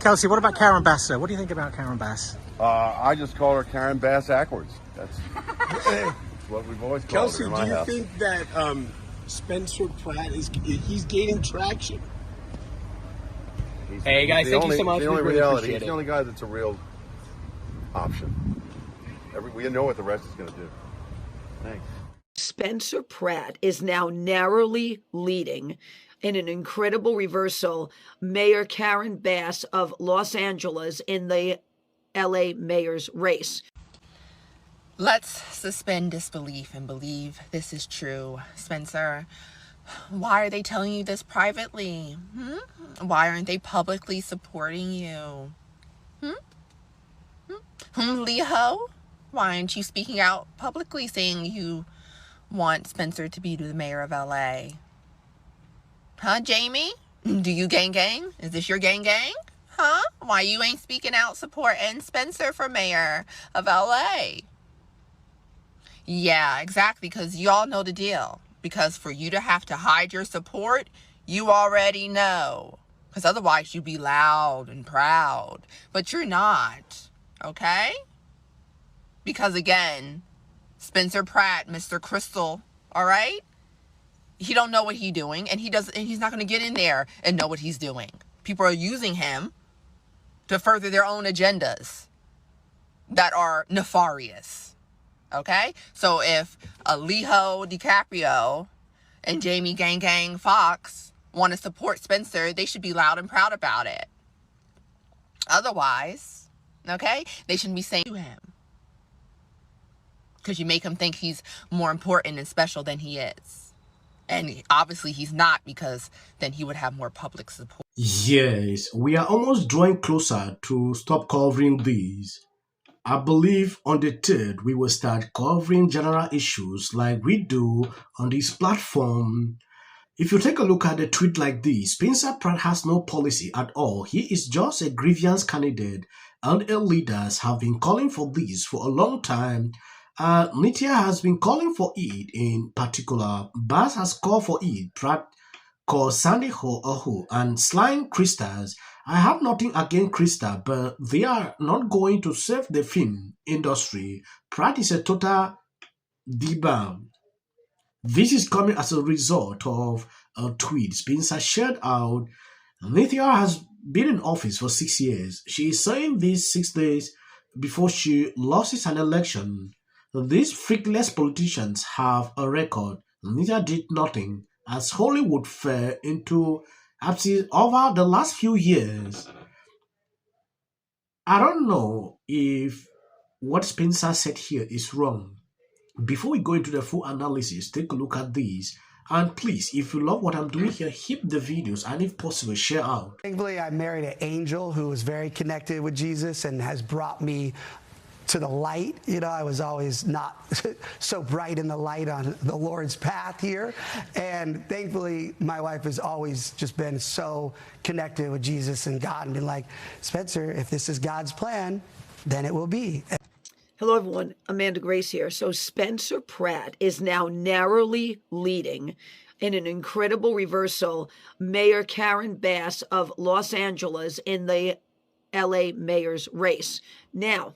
Kelsey, what about Karen Bass, sir? What do you think about Karen Bass? I just call her Karen Bass backwards. That's what we've always called Kelsey, her in do my you house. think that Spencer Pratt he's gaining traction? Hey guys, thank you so much. The We only really reality. appreciate He's it. the only guy that's a real option. We know what the rest is going to do. Thanks. Spencer Pratt is now narrowly leading in an incredible reversal Mayor Karen Bass of Los Angeles in the LA mayor's race. Let's suspend disbelief and believe this is true. Spencer, why are they telling you this privately? Why aren't they publicly supporting you? Leho? Why aren't you speaking out publicly saying you want Spencer to be the mayor of LA? Huh, Jamie? Do you gang? Is this your gang? Huh? Why you ain't speaking out supporting Spencer for mayor of LA? Yeah, exactly, because y'all know the deal. Because for you to have to hide your support, you already know. Because otherwise you'd be loud and proud. But you're not, okay? Because again, Spencer Pratt, Mr. Crystal, all right? He don't know what he's doing, and he's not going to get in there and know what he's doing. People are using him to further their own agendas that are nefarious. Okay? So if Leho DiCaprio and Jamie Gang Foxx want to support Spencer, they should be loud and proud about it. Otherwise, okay, they shouldn't be saying to him. Because you make him think he's more important and special than he is. And obviously he's not, because then he would have more public support. Yes, we are almost drawing closer to stop covering these. I believe on the 3rd, we will start covering general issues like we do on this platform. If you take a look at a tweet like this, Spencer Pratt has no policy at all. He is just a grievance candidate, and our leaders have been calling for this for a long time. Nithya has been calling for it in particular. Bass has called for it. Pratt called Sandy Ho, and Slying Kristers. I have nothing against Krista, but they are not going to save the film industry. Pratt is a total debug. This is coming as a result of a tweet Spencer shared out. Nithya has been in office for 6 years. She is saying this 6 days before she loses an election. These freakless politicians have a record. Nithya did nothing as Hollywood fell into absence over the last few years. I don't know if what Spencer said here is wrong. Before we go into the full analysis, take a look at these. And please, if you love what I'm doing here, hit the videos and if possible, share out. Thankfully, I married an angel who was very connected with Jesus and has brought me to the light. You know, I was always not so bright in the light on the Lord's path here. And thankfully, my wife has always just been so connected with Jesus and God and been like, Spencer, if this is God's plan, then it will be. Hello, everyone. Amanda Grace here. So Spencer Pratt is now narrowly leading in an incredible reversal Mayor Karen Bass of Los Angeles in the LA mayor's race. Now,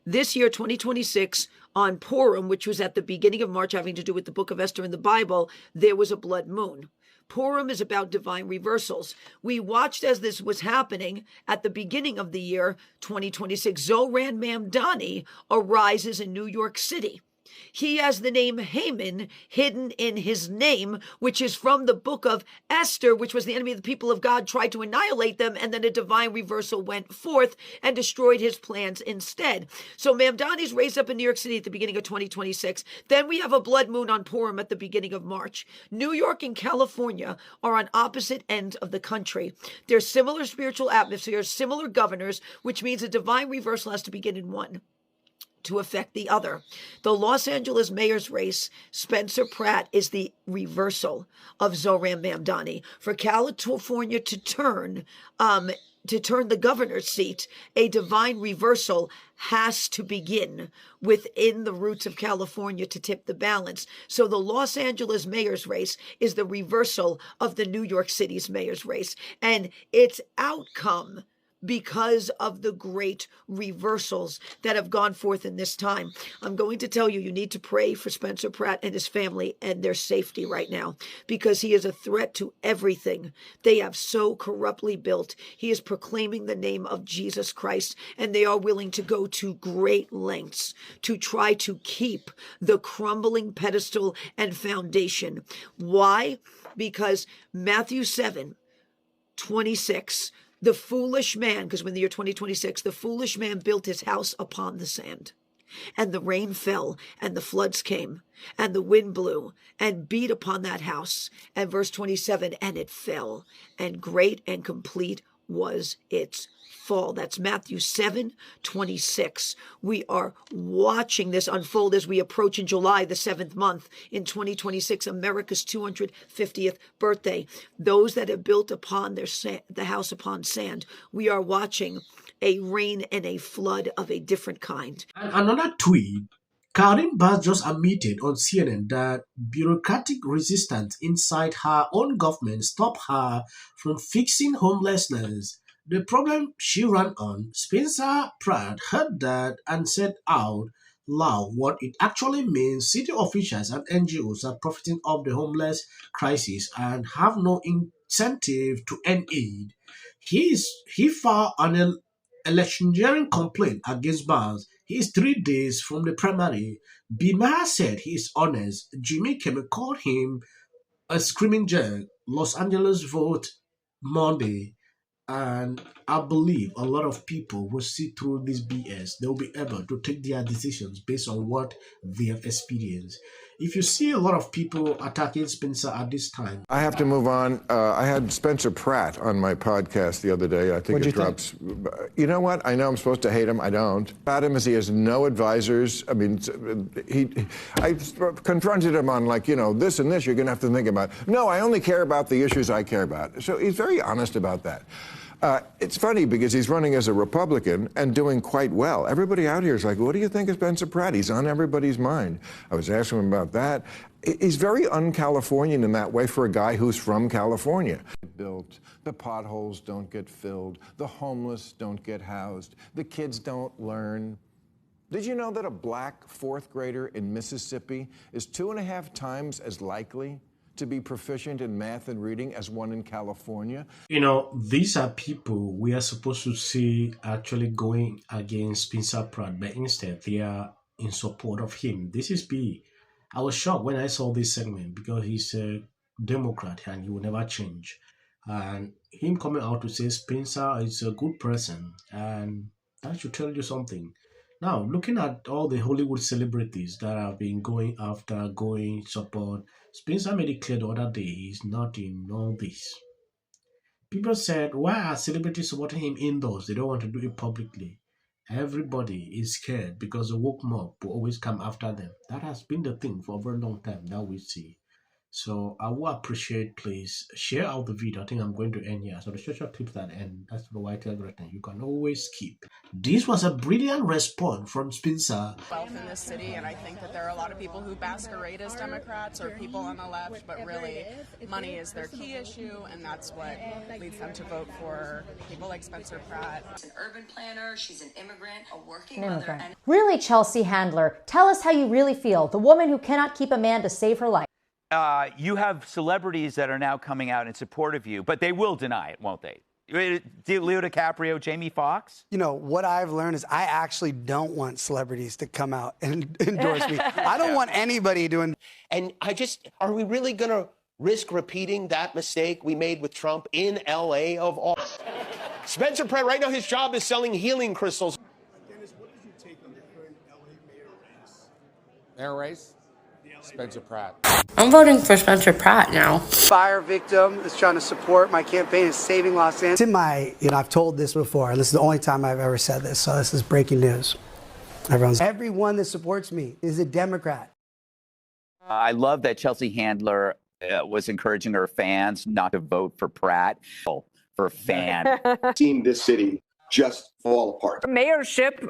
this year, 2026, on Purim, which was at the beginning of March, having to do with the book of Esther in the Bible, there was a blood moon. Purim is about divine reversals. We watched as this was happening at the beginning of the year 2026. Zoran Mamdani arises in New York City. He has the name Haman hidden in his name, which is from the book of Esther, which was the enemy of the people of God, tried to annihilate them, and then a divine reversal went forth and destroyed his plans instead. So Mamdani's raised up in New York City at the beginning of 2026. Then we have a blood moon on Purim at the beginning of March. New York and California are on opposite ends of the country. There's similar spiritual atmospheres, similar governors, which means a divine reversal has to begin in one to affect the other. The Los Angeles mayor's race, Spencer Pratt is the reversal of Zoran Mamdani. For California to turn the governor's seat, a divine reversal has to begin within the roots of California to tip the balance. So the Los Angeles mayor's race is the reversal of the New York City's mayor's race, and its outcome because of the great reversals that have gone forth in this time. I'm going to tell you, you need to pray for Spencer Pratt and his family and their safety right now, because he is a threat to everything they have so corruptly built. He is proclaiming the name of Jesus Christ, and they are willing to go to great lengths to try to keep the crumbling pedestal and foundation. Why? Because Matthew 7:26, the foolish man, because when the year 2026, the foolish man built his house upon the sand. And the rain fell, and the floods came, and the wind blew, and beat upon that house. And verse 27, and it fell, and great and complete was its fall. That's Matthew 7:26. We are watching this unfold as we approach in July, the 7th month, in 2026, America's 250th birthday. Those that have built upon the house upon sand, we are watching a rain and a flood of a different kind. And another tweet, Karen Bass just admitted on CNN that bureaucratic resistance inside her own government stopped her from fixing homelessness. The problem she ran on, Spencer Pratt heard that and said out loud what it actually means. City officials and NGOs are profiting off the homeless crisis and have no incentive to end it. He filed an electioneering complaint against Barnes. He is 3 days from the primary. Maher said he is honest. Jimmy Kimmel called him a screaming jerk. Los Angeles vote Monday. And I believe a lot of people will see through this BS. They'll be able to take their decisions based on what they have experienced. If you see a lot of people attacking Spencer at this time, I have to move on. I had Spencer Pratt on my podcast the other day. I think it drops. You know what? I know I'm supposed to hate him. I don't. About him is he has no advisors. I mean, I confronted him on this and this you're going to have to think about. No, I only care about the issues I care about. So he's very honest about that. It's funny because he's running as a Republican and doing quite well. Everybody out here is like, what do you think of Spencer Pratt? He's on everybody's mind. I was asking him about that. He's very un-Californian in that way for a guy who's from California. Built, the potholes don't get filled, the homeless don't get housed, the kids don't learn. Did you know that a black 4th grader in Mississippi is 2.5 times as likely to be proficient in math and reading as one in California? These are people we are supposed to see actually going against Spencer Pratt, but instead they are in support of him. This is B. I was shocked when I saw this segment because he's a Democrat and he will never change. And him coming out to say Spencer is a good person, and that should tell you something. Now, looking at all the Hollywood celebrities that have been going after, going support, Spencer made it clear the other day he's not in all this. People said, why are celebrities supporting him indoors? They don't want to do it publicly. Everybody is scared because the woke mob will always come after them. That has been the thing for a very long time that we see. So I will appreciate, please share out the video. I think I'm going to end here. So the social clips that end, that's the white everything. You can always skip. This was a brilliant response from Spencer. Wealth in this city, and I think that there are a lot of people who masquerade as Democrats or people on the left, but really money is their key issue, and that's what leads them to vote for people like Spencer Pratt. She's an urban planner, she's an immigrant, a working mother. And Really, Chelsea Handler, tell us how you really feel. The woman who cannot keep a man to save her life. You have celebrities that are now coming out in support of you, but they will deny it, won't they? Leo DiCaprio, Jamie Foxx? What I've learned is I actually don't want celebrities to come out and endorse me. I don't want anybody doing. And are we really going to risk repeating that mistake we made with Trump in L.A. of all? Spencer Pratt, right now his job is selling healing crystals. Dennis, what is your take on the current L.A. mayor race? Mayor race? Spencer Pratt. I'm voting for Spencer Pratt now. Fire victim is trying to support my campaign is saving Los Angeles. It's I've told this before, and this is the only time I've ever said this, so this is breaking news. Everyone that supports me is a Democrat. I love that Chelsea Handler was encouraging her fans not to vote for Pratt. For fan. Seen this city just fall apart. Mayorship,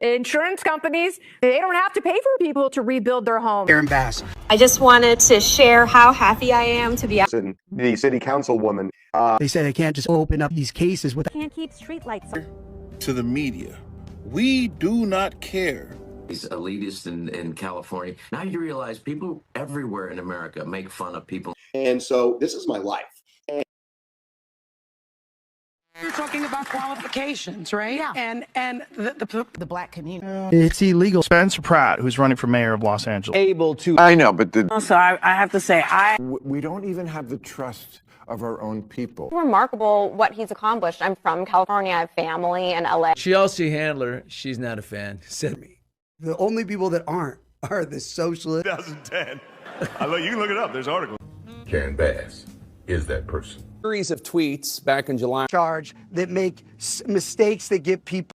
insurance companies, they don't have to pay for people to rebuild their homes. Karen Bass. I just wanted to share how happy I am to be out. And the city councilwoman. They said I can't just open up these cases with. Can't keep streetlights. To the media, we do not care. He's elitist in California. Now you realize people everywhere in America make fun of people. And so this is my life. You're talking about qualifications, right? Yeah. And the black community. It's illegal. Spencer Pratt, who's running for mayor of Los Angeles. Able to. I know, but Also, I have to say, we don't even have the trust of our own people. Remarkable what he's accomplished. I'm from California. I have family in LA. Chelsea Handler, she's not a fan. Said me. The only people that aren't are the socialists. 2010. You can look it up. There's articles. Karen Bass is that person. Series of tweets back in July. Charge that make mistakes that get people.